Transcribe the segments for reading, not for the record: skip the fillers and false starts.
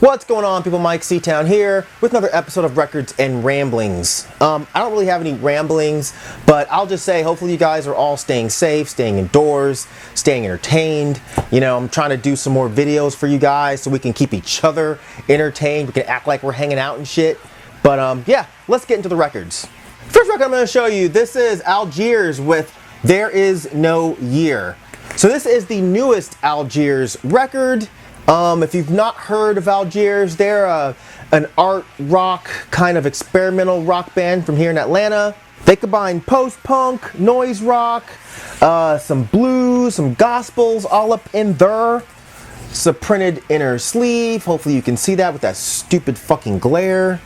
What's going on, people? Mike C-Town here with another episode of Records and Ramblings. I don't really have any ramblings, but I'll just say hopefully you guys are all staying safe, staying indoors, staying entertained. You know, I'm trying to do some more videos for you guys so we can keep each other entertained. We can act like we're hanging out and shit. But yeah, let's get into the records. First record I'm going to show you, this is Algiers with There Is No Year. So this is the newest Algiers record. If you've not heard of Algiers, they're an art rock kind of experimental rock band from here in Atlanta. They combine post-punk, noise rock, some blues, some gospels all up in there. It's a printed inner sleeve. Hopefully you can see that with that stupid fucking glare.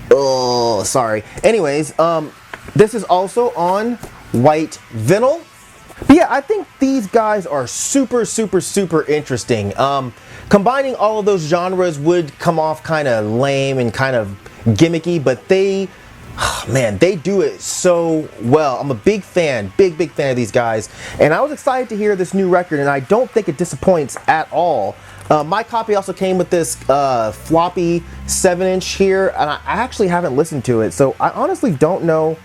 Oh, sorry. Anyways, this is also on white vinyl. But yeah, I think these guys are super interesting. Combining all of those genres would come off kind of lame and kind of gimmicky, but they, man, they do it so well. I'm a big fan, big fan of these guys, and I was excited to hear this new record, and I don't think it disappoints at all. My copy also came with this floppy 7-inch here, and I actually haven't listened to it, so I honestly don't know.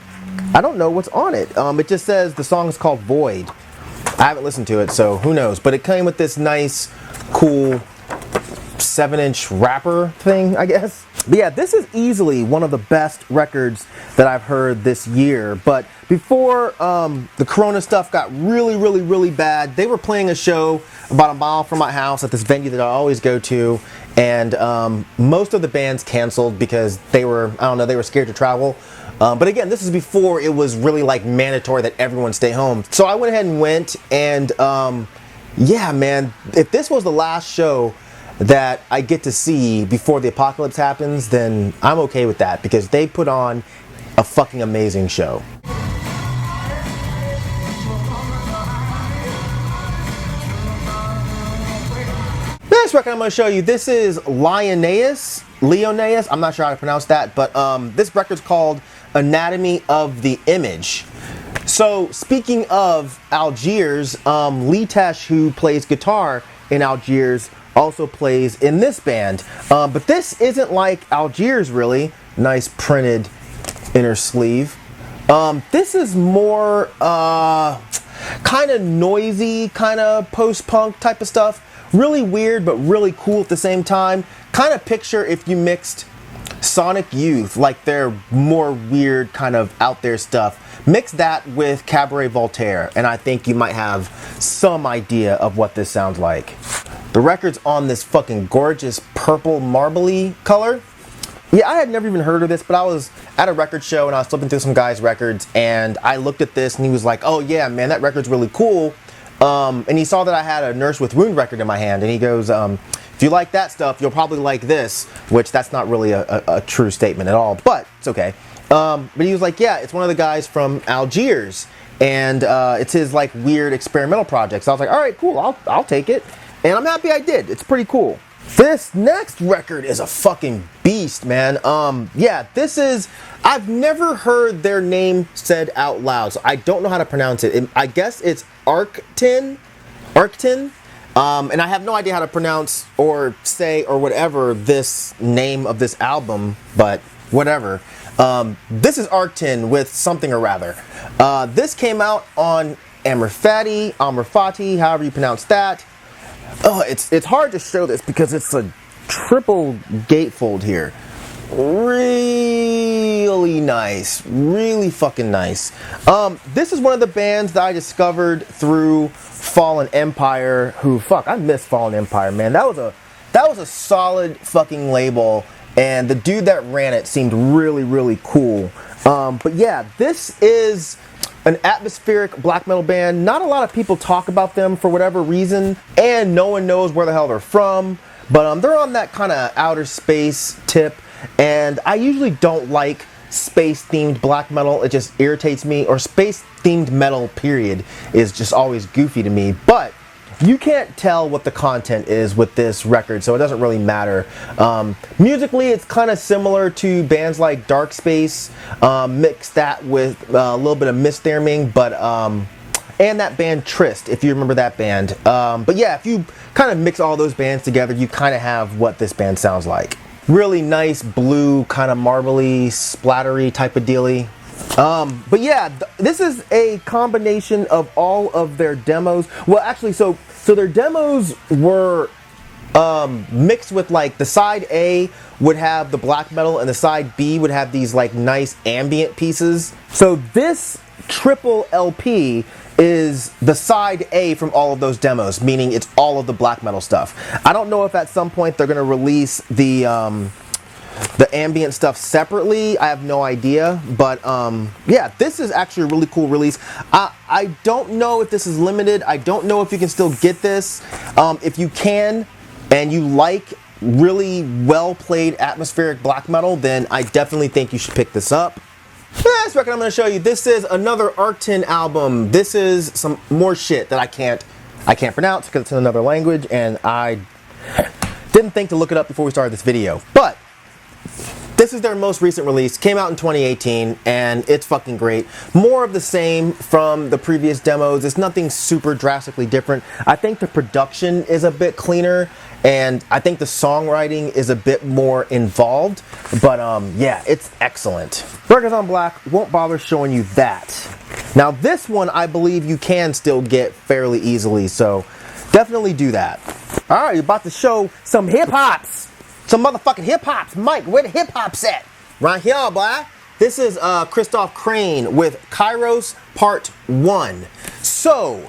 I don't know what's on it. It just says the song is called Void. I haven't listened to it, so who knows. But it came with this nice, cool 7-inch wrapper thing, I guess. But yeah, this is easily one of the best records that I've heard this year. But before the Corona stuff got really bad, they were playing a show about a mile from my house at this venue that I always go to. And most of the bands canceled because they were, I don't know, they were scared to travel. But again, this is before it was really like mandatory that everyone stay home. So I went ahead and went, and yeah, man, if this was the last show that I get to see before the apocalypse happens, then I'm okay with that because they put on a fucking amazing show. Next record I'm going to show you, this is Lioness Leone. I'm not sure how to pronounce that, but this record's called Anatomy of the Image. So speaking of Algiers, Litesh, who plays guitar in Algiers, also plays in this band. But this isn't like Algiers really. Nice printed inner sleeve. This is more kind of noisy, kind of post-punk type of stuff. Really weird, but really cool at the same time. Kind of picture if you mixed Sonic Youth, like their more weird kind of out there stuff. Mix that with Cabaret Voltaire, and I think you might have some idea of what this sounds like. The record's on this fucking gorgeous purple marbly color. Yeah, I had never even heard of this, but I was at a record show and I was flipping through some guy's records, and I looked at this and he was like, oh yeah, man, that record's really cool. And he saw that I had a Nurse with Wound record in my hand, and he goes, if you like that stuff, you'll probably like this, which that's not really a true statement at all, but it's okay. But he was like, yeah, it's one of the guys from Algiers, and it's his like weird experimental project. So I was like, all right, cool, I'll take it, and I'm happy I did. It's pretty cool. This next record is a fucking beast, man. Yeah, this is, I've never heard their name said out loud, so I don't know how to pronounce it. I guess it's Arctin. And I have no idea how to pronounce or say or whatever this name of this album, but whatever. This is Arctin with something or rather. This came out on Amrfati, however you pronounce that. Oh, it's hard to show this because it's a triple gatefold here. Really nice, really fucking nice. This is one of the bands that I discovered through Fallen Empire. Who, fuck, I miss Fallen Empire, man. That was a solid fucking label, and the dude that ran it seemed really cool. But yeah, this is an atmospheric black metal band. Not a lot of people talk about them for whatever reason, and no one knows where the hell they're from. But they're on that kind of outer space tip, and I usually don't like space-themed black metal. It just irritates me, or space-themed metal, period, is just always goofy to me. But you can't tell what the content is with this record, so it doesn't really matter. Musically, it's kind of similar to bands like Dark Space. Mix that with a little bit of Mistherming, but and that band Trist, if you remember that band. But yeah, if you kind of mix all those bands together, you kind of have what this band sounds like. Really nice blue, kind of marbly, splattery type of dealy. But yeah, this is a combination of all of their demos. Well, actually, so their demos were mixed with, like, the side A would have the black metal and the side B would have these like nice ambient pieces. So this triple LP is the side A from all of those demos, meaning it's all of the black metal stuff. I don't know if at some point they're going to release the ambient stuff separately. I have no idea, but yeah, this is actually a really cool release. I don't know if this is limited. I don't know if you can still get this. If you can and you like really well played atmospheric black metal, then I definitely think you should pick this up. This record I'm going to show you, this is another Arctin album. This is some more shit that I can't pronounce because it's in another language, and I didn't think to look it up before we started this video. But this is their most recent release, came out in 2018, and it's fucking great. More of the same from the previous demos. It's nothing super drastically different. I think the production is a bit cleaner, and I think the songwriting is a bit more involved, but yeah, it's excellent. Records on Black, won't bother showing you that. Now this one I believe you can still get fairly easily, so definitely do that. Alright, you're about to show some hip-hops. Some motherfucking hip-hops. Myke, where the hip-hops at? Right here, boy. This is Kristoff Krane with Kairos Part 1. So,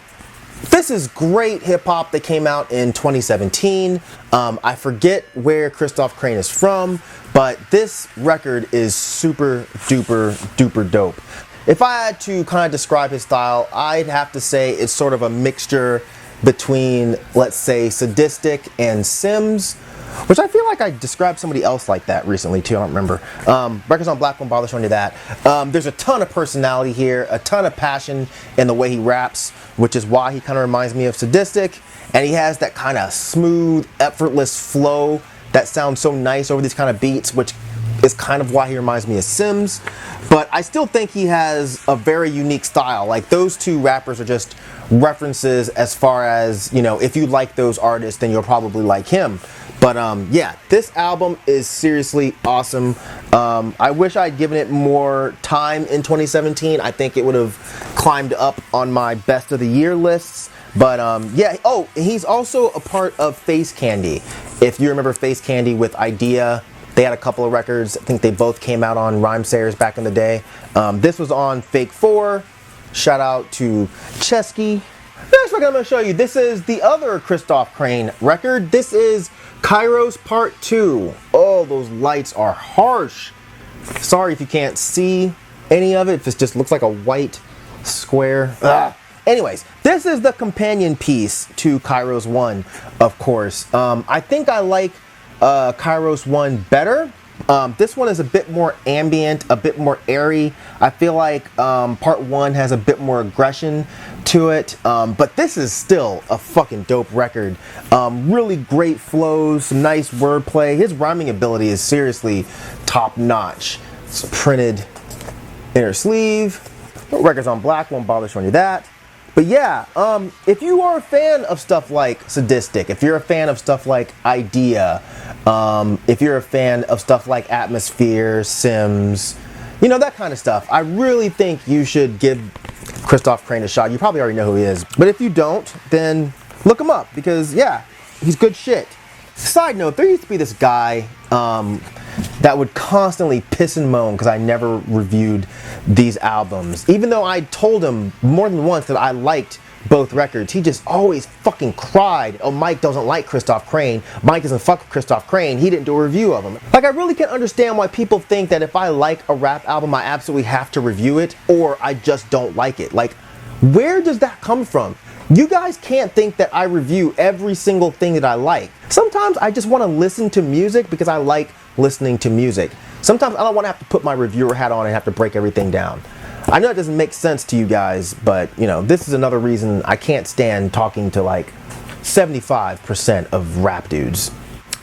this is great hip-hop that came out in 2017. I forget where Kristoff Krane is from, but this record is super duper duper dope. If I had to kind of describe his style, I'd have to say it's sort of a mixture between, let's say, sadistic and Sims, which I feel like I described somebody else like that recently too, I don't remember. Records on Black won't bother showing you that. There's a ton of personality here, a ton of passion in the way he raps, which is why he kind of reminds me of Sadistic, and he has that kind of smooth, effortless flow that sounds so nice over these kind of beats, which is kind of why he reminds me of Sims. But I still think he has a very unique style. Like, those two rappers are just references as far as, you know, if you like those artists, then you'll probably like him. But yeah, this album is seriously awesome. I wish I'd given it more time in 2017. I think it would have climbed up on my best of the year lists. But yeah, oh, he's also a part of Face Candy. If you remember Face Candy with Idea, they had a couple of records. I think they both came out on Rhymesayers back in the day. This was on Fake 4. Shout out to Chesky. Next record I'm going to show you, this is the other Kristoff Krane record. This is Kairos Part 2. Oh, those lights are harsh. Sorry if you can't see any of it. If it just looks like a white square. Ugh. Anyways, this is the companion piece to Kairos 1, of course. I think I like Kairos 1 better. This one is a bit more ambient, a bit more airy. I feel like Part 1 has a bit more aggression to it, but this is still a fucking dope record. Really great flows, some nice wordplay. His rhyming ability is seriously top notch. It's printed inner sleeve. Records on Black, won't bother showing you that. But yeah, if you are a fan of stuff like Sadistic, if you're a fan of stuff like Idea, if you're a fan of stuff like Atmosphere, Sims, you know, that kind of stuff, I really think you should give Kristoff Krane a shot. You probably already know who he is. But if you don't, then look him up, because yeah, he's good shit. Side note, there used to be this guy that would constantly piss and moan because I never reviewed these albums. Even though I told him more than once that I liked both records, he just always fucking cried, oh, Myke doesn't like Kristoff Krane. Myke doesn't fuck with Kristoff Krane. He didn't do a review of him. Like, I really can't understand why people think that if I like a rap album, I absolutely have to review it, or I just don't like it. Like, where does that come from? You guys can't think that I review every single thing that I like. Sometimes I just want to listen to music because I like listening to music. Sometimes I don't want to have to put my reviewer hat on and have to break everything down. I know it doesn't make sense to you guys, but you know, this is another reason I can't stand talking to like 75% of rap dudes.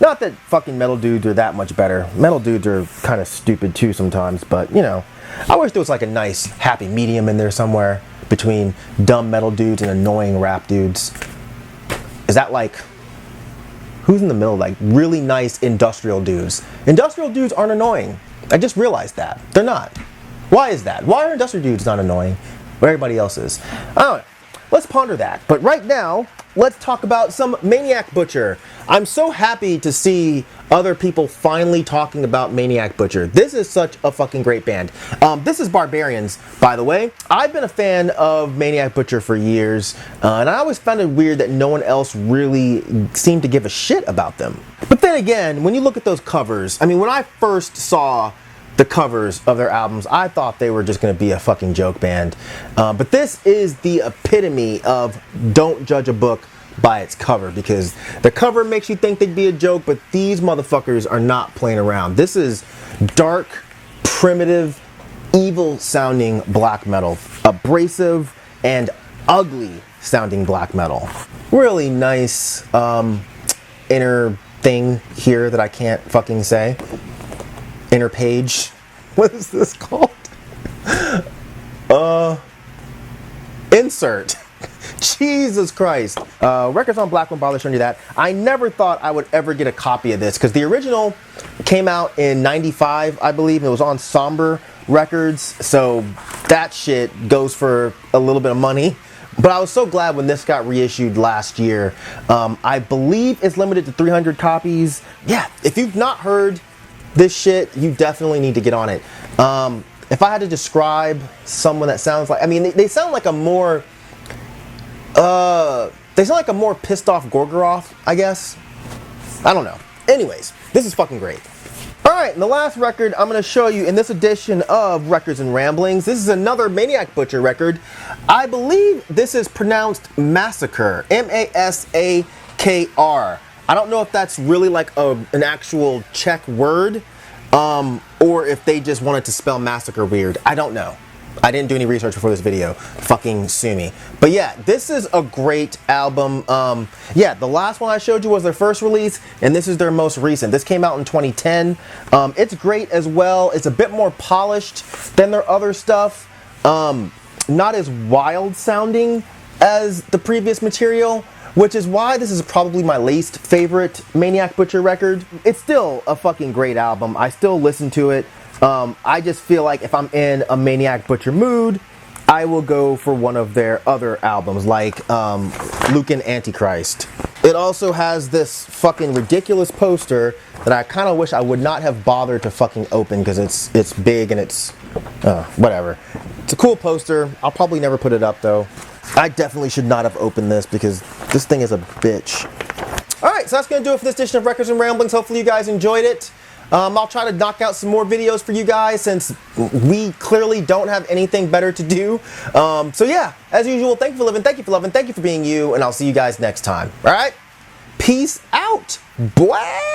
Not that fucking metal dudes are that much better. Metal dudes are kind of stupid too sometimes, but you know, I wish there was like a nice happy medium in there somewhere. between dumb metal dudes and annoying rap dudes. Is that like, who's in the middle? Like really nice industrial dudes. Industrial dudes aren't annoying. I just realized that. They're not. Why is that? Why are industrial dudes not annoying, but everybody else is? I don't know. Let's ponder that. But right now, let's talk about some Maniac Butcher. I'm so happy to see other people finally talking about Maniac Butcher. This is such a fucking great band. This is Barbarians, by the way. I've been a fan of Maniac Butcher for years, and I always found it weird that no one else really seemed to give a shit about them. But then again, when you look at those covers, I mean, when I first saw the covers of their albums, I thought they were just going to be a fucking joke band. But this is the epitome of don't judge a book by its cover, because the cover makes you think they'd be a joke, but these motherfuckers are not playing around. This is dark, primitive, evil sounding black metal. Abrasive and ugly sounding black metal. Really nice inner thing here that I can't fucking say. Inner page. What is this called? Insert. Jesus Christ. Records on Black won't bother showing you that. I never thought I would ever get a copy of this, because the original came out in '95, I believe. It was on Somber Records, so that shit goes for a little bit of money. But I was so glad when this got reissued last year. I believe it's limited to 300 copies. Yeah, if you've not heard this shit, you definitely need to get on it. If I had to describe someone that sounds like, I mean, they sound like a more, pissed off Gorgoroth, I guess. I don't know. Anyways, this is fucking great. Alright, and the last record I'm going to show you in this edition of Records and Ramblings, this is another Maniac Butcher record. I believe this is pronounced Massacre. M-A-S-A-K-R. I don't know if that's really like an actual Czech word, or if they just wanted to spell massacre weird. I don't know. I didn't do any research before this video. Fucking sue me. But yeah, this is a great album. Yeah, the last one I showed you was their first release, and this is their most recent. This came out in 2010. It's great as well. It's a bit more polished than their other stuff. Not as wild sounding as the previous material, which is why this is probably my least favorite Maniac Butcher record. It's still a fucking great album. I still listen to it. I just feel like if I'm in a Maniac Butcher mood, I will go for one of their other albums, like Lucan Antichrist. It also has this fucking ridiculous poster that I kind of wish I would not have bothered to fucking open, because it's big and it's whatever. It's a cool poster. I'll probably never put it up though. I definitely should not have opened this, because this thing is a bitch. Alright, so that's going to do it for this edition of Records and Ramblings. Hopefully you guys enjoyed it. I'll try to knock out some more videos for you guys, since we clearly don't have anything better to do. So yeah, as usual, thank you for living, thank you for loving, thank you for being you, and I'll see you guys next time. Alright? Peace out, boy!